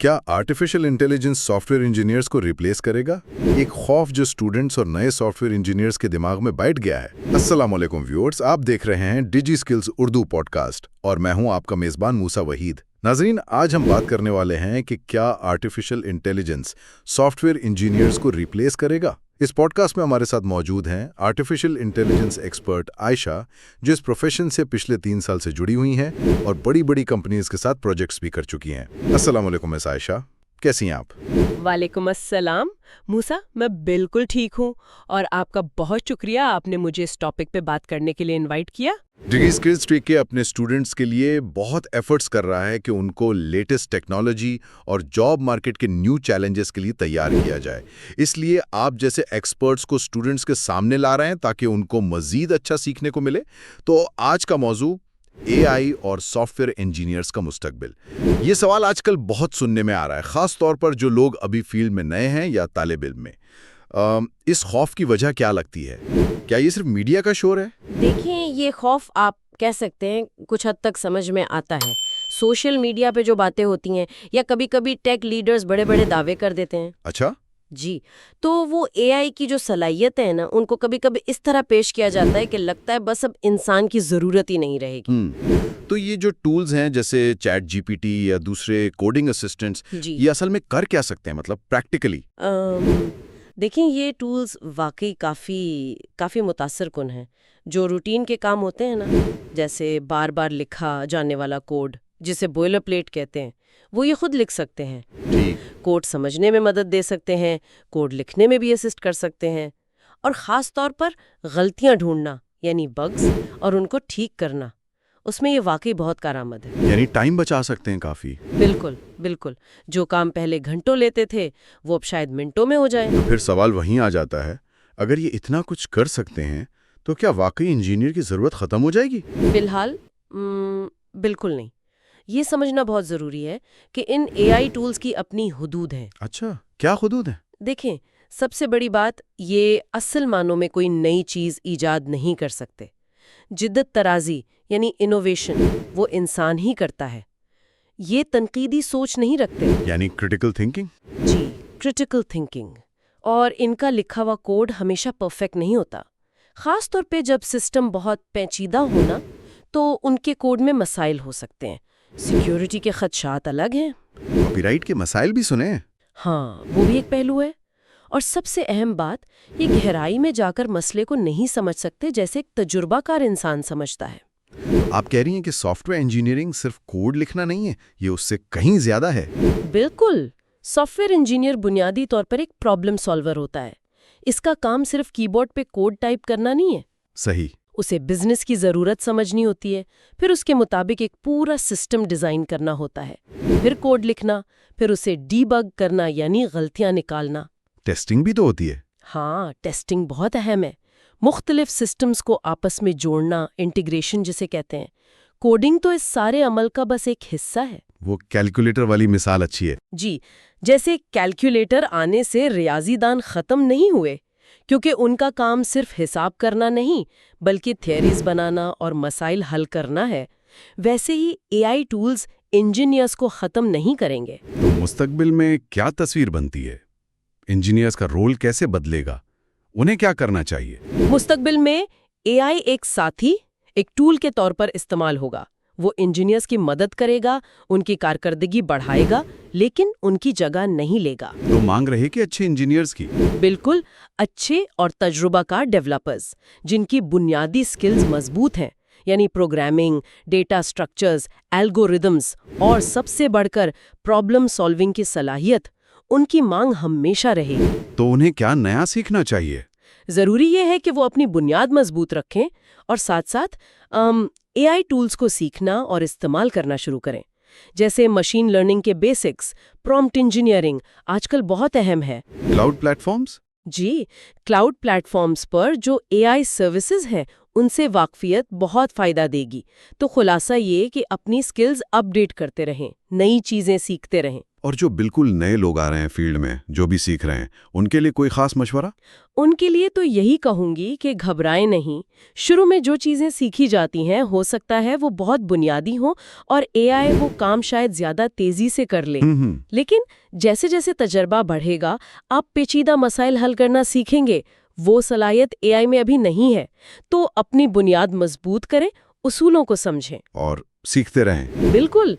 کیا artificial intelligence soft where engineers کو replace کرے گا؟ ایک خوف جو اسٹوڈنٹس اور نئے سافٹ ویئر انجینئرز کے دماغ میں بیٹھ گیا ہے۔ السلام علیکم ویورز، آپ دیکھ رہے ہیں DigiSkills Urdu podcast اور میں ہوں آپ کا میزبان موسیٰ وحید۔ ناظرین، آج ہم بات کرنے والے ہیں کہ کیا artificial intelligence soft where engineers کو ریپلیس کرے گا؟ اس پوڈ کاسٹ میں ہمارے ساتھ موجود ہیں آرٹیفیشل انٹیلیجنس ایکسپرٹ عائشہ، جو اس پروفیشن سے پچھلے 3 سال سے جڑی ہوئی ہیں اور بڑی بڑی کمپنیز کے ساتھ پروجیکٹس بھی کر چکی ہیں۔ السلام علیکم مس عائشہ، کیسی ہیں آپ؟ وعلیکم السلام موسیٰ، میں بالکل ٹھیک ہوں، اور آپ کا بہت شکریہ آپ نے مجھے اس ٹاپک پہ بات کرنے کے لیے انوائٹ کیا۔ ڈیجی سکلز ٹری کے اپنے اسٹوڈنٹس کے لیے بہت ایفرٹس کر رہا ہے کہ ان کو لیٹسٹ ٹیکنالوجی اور جاب مارکیٹ کے نیو چیلنجز کے لیے تیار کیا جائے۔ اس لیے آپ جیسے ایکسپرٹس کو اسٹوڈنٹس کے سامنے لا رہے ہیں تاکہ ان کو مزید اچھا سیکھنے کو ملے۔ تو آج کا موضوع اے آئی اور سافٹ ویئر انجینئرز کا مستقبل۔ یہ سوال آج کل بہت سننے میں آ رہا ہے، خاص طور پر جو لوگ ابھی فیلڈ میں نئے ہیں یا طالب علم میں۔ اس خوف کی وجہ کیا لگتی ہے؟ کیا یہ صرف میڈیا کا شور ہے؟ دیکھیں، یہ خوف آپ کہہ سکتے ہیں کچھ حد تک سمجھ میں آتا ہے۔ سوشل میڈیا پہ جو باتیں ہوتی ہیں یا کبھی کبھی ٹیک لیڈرز بڑے بڑے دعوے کر دیتے ہیں۔ اچھا جی، تو وہ اے آئی کی جو صلاحیت ہے نا، ان کو کبھی کبھی اس طرح پیش کیا جاتا ہے کہ لگتا ہے بس اب انسان کی ضرورت ہی نہیں رہے گی۔ تو یہ جو ٹولز ہیں جیسے چیٹ جی پی ٹی یا دوسرے کوڈنگ اسسٹنٹس، یہ اصل میں کر کیا سکتے ہیں، مطلب پریکٹیکلی؟ دیکھیں، یہ ٹولز واقعی کافی متاثر کن ہیں۔ جو روٹین کے کام ہوتے ہیں نا، جیسے بار بار لکھا جانے والا کوڈ جسے بوائلر پلیٹ کہتے ہیں، وہ یہ خود لکھ سکتے ہیں۔ کوڈ سمجھنے میں مدد دے سکتے ہیں، کوڈ لکھنے میں بھی اسسٹ کر سکتے ہیں، اور خاص طور پر غلطیاں ڈھونڈنا یعنی بگز اور ان کو ٹھیک کرنا، اس میں یہ واقعی بہت کارآمد ہے۔ یعنی ٹائم بچا سکتے ہیں کافی۔ بالکل، جو کام پہلے گھنٹوں لیتے تھے وہ اب شاید منٹوں میں ہو جائے۔ پھر سوال وہیں آ جاتا ہے، اگر یہ اتنا کچھ کر سکتے ہیں تو کیا واقعی انجینئر کی ضرورت ختم ہو جائے گی؟ فی الحال بالکل نہیں۔ یہ سمجھنا بہت ضروری ہے کہ ان اے آئی ٹولز کی اپنی حدود ہیں۔ اچھا، کیا حدود ہیں؟ دیکھیں، سب سے بڑی بات، یہ اصل معنوں میں کوئی نئی چیز ایجاد نہیں کر سکتے۔ جدت طرازی یعنی انوویشن وہ انسان ہی کرتا ہے۔ یہ تنقیدی سوچ نہیں رکھتے، یعنی کریٹیکل تھنکنگ؟ جی، کریٹیکل تھنکنگ۔ اور ان کا لکھا ہوا کوڈ ہمیشہ پرفیکٹ نہیں ہوتا، خاص طور پہ جب سسٹم بہت پیچیدہ ہونا تو ان کے کوڈ میں مسائل ہو سکتے ہیں۔ سیکیورٹی کے خدشات الگ ہیں۔ کاپی رائٹ کے مسائل بھی سنے ہیں۔ ہاں، وہ بھی ایک پہلو ہے۔ اور سب سے اہم بات، یہ گہرائی میں جا کر مسئلے کو نہیں سمجھ سکتے جیسے ایک تجربہ کار انسان سمجھتا ہے۔ آپ کہہ رہی ہیں کہ سافٹ ویئر انجینئرنگ صرف کوڈ لکھنا نہیں ہے، یہ اس سے کہیں زیادہ ہے۔ بالکل، سافٹ ویئر انجینئر بنیادی طور پر ایک پرابلم سالور ہوتا ہے۔ اس کا کام صرف کی بورڈ پہ کوڈ ٹائپ کرنا نہیں ہے۔ صحیح۔ اسے بزنس کی ضرورت سمجھنی ہوتی ہے، پھر اس کے مطابق ایک پورا سسٹم ڈیزائن کرنا ہوتا ہے، پھر کوڈ لکھنا، پھر اسے ڈی بگ کرنا یعنی غلطیاں نکالنا۔ ٹیسٹنگ بھی تو ہوتی ہے۔ ہاں، ٹیسٹنگ بہت اہم ہے۔ مختلف سسٹمز کو آپس میں جوڑنا، انٹیگریشن جسے کہتے ہیں۔ کوڈنگ تو اس سارے عمل کا بس ایک حصہ ہے۔ وہ کیلکولیٹر والی مثال اچھی ہے۔ جی، جیسے کیلکولیٹر آنے سے ریاضی دان ختم نہیں ہوئے، کیونکہ ان کا کام صرف حساب کرنا نہیں بلکہ تھیوریز بنانا اور مسائل حل کرنا ہے، ویسے ہی اے آئی ٹولز انجینئرز کو ختم نہیں کریں گے۔ تو مستقبل میں کیا تصویر بنتی ہے؟ انجینئرز کا رول کیسے بدلے گا؟ انہیں کیا کرنا چاہیے؟ مستقبل میں اے آئی ایک ساتھی، ایک ٹول کے طور پر استعمال ہوگا۔ وہ انجینئرز کی مدد کرے گا، ان کی کارکردگی بڑھائے گا، لیکن ان کی جگہ نہیں لے گا۔ تو مانگ رہے کہ اچھے انجینئرز کی؟ بالکل، اچھے اور تجربہ کار ڈیولپرز جن کی بنیادی سکلز مضبوط ہیں، یعنی پروگرامنگ، ڈیٹا سٹرکچرز، الگوریدمز اور سب سے بڑھ کر پرابلم سالونگ کی صلاحیت، ان کی مانگ ہمیشہ رہے گی۔ تو انہیں کیا نیا سیکھنا چاہیے؟ ضروری یہ ہے کہ وہ اپنی بنیاد مضبوط رکھیں اور ساتھ ساتھ اے آئی ٹولز کو سیکھنا اور استعمال کرنا شروع کریں، جیسے مشین لرننگ کے بیسکس، پرومپٹ انجینئرنگ آج کل بہت اہم ہے۔ Cloud platforms? جی، کلاؤڈ پلیٹ فارمز پر جو اے آئی سروسز ہیں ان سے واقفیت بہت فائدہ دے گی۔ تو خلاصہ یہ کہ اپنی سکلز اپ ڈیٹ کرتے رہیں، نئی چیزیں سیکھتے رہیں۔ اور جو بالکل نئے لوگ آ رہے ہیں فیلڈ میں، جو بھی سیکھ رہے ہیں، ان کے لیے کوئی خاص مشورہ؟ ان کے لیے تو یہی کہوں گی کہ گھبرائیں نہیں۔ شروع میں جو چیزیں سیکھی جاتی ہیں ہو سکتا ہے وہ بہت بنیادی ہوں اور اے آئی وہ کام شاید زیادہ تیزی سے کر لے، لیکن جیسے جیسے تجربہ بڑھے گا آپ پیچیدہ مسائل حل کرنا سیکھیں گے۔ وہ صلاحیت اے آئی میں ابھی نہیں ہے، تو اپنی بنیاد مضبوط کریں، اصولوں کو سمجھیں اور سیکھتے رہیں۔ بالکل۔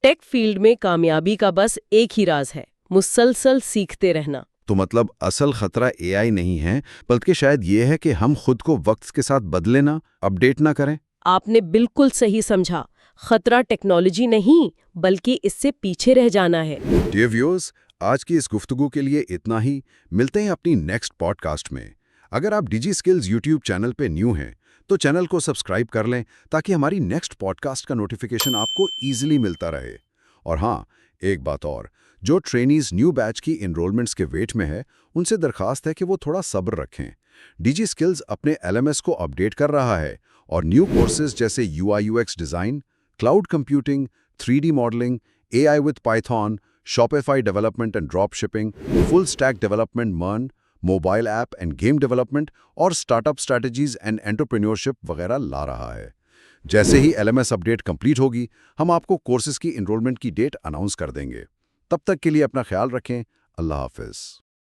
ٹیک فیلڈ میں کامیابی کا بس ایک ہی راز ہے، مسلسل سیکھتے رہنا۔ تو مطلب اصل خطرہ اے آئی نہیں ہے، بلکہ شاید یہ ہے کہ ہم خود کو وقت کے ساتھ بدلے نہ، اپڈیٹ نہ کریں۔ آپ نے بالکل صحیح سمجھا۔ خطرہ ٹیکنالوجی نہیں بلکہ اس سے پیچھے رہ جانا ہے۔ ڈیئر ویورز، آج کی اس گفتگو کے لیے اتنا ہی۔ ملتے ہیں اپنی نیکسٹ پوڈ کاسٹ میں۔ اگر آپ ڈیجی اسکلز یوٹیوب چینل پہ نیو ہیں تو چینل کو سبسکرائب کر لیں تاکہ ہماری نیکسٹ پوڈ کاسٹ کا نوٹیفیکیشن آپ کو ایزیلی ملتا رہے۔ اور ہاں، ایک بات اور، جو ٹرینیز نیو بیچ کی انرولمنٹس کے ویٹ میں ہے ان سے درخواست ہے کہ وہ تھوڑا صبر رکھیں۔ ڈیجی اسکلز اپنے LMS کو اپڈیٹ کر رہا ہے اور نیو کورسز جیسے UI UX design, cloud computing, 3D modelling, AI with Python, Shopify development and drop shipping, full stack development مرن، mobile app and game development اور startup strategies and entrepreneurship وغیرہ لا رہا ہے۔ جیسے ہی LMS اپڈیٹ کمپلیٹ ہوگی ہم آپ کو کورسز کی انرولمنٹ کی ڈیٹ اناؤنس کر دیں گے۔ تب تک کے لیے اپنا خیال رکھیں۔ اللہ حافظ۔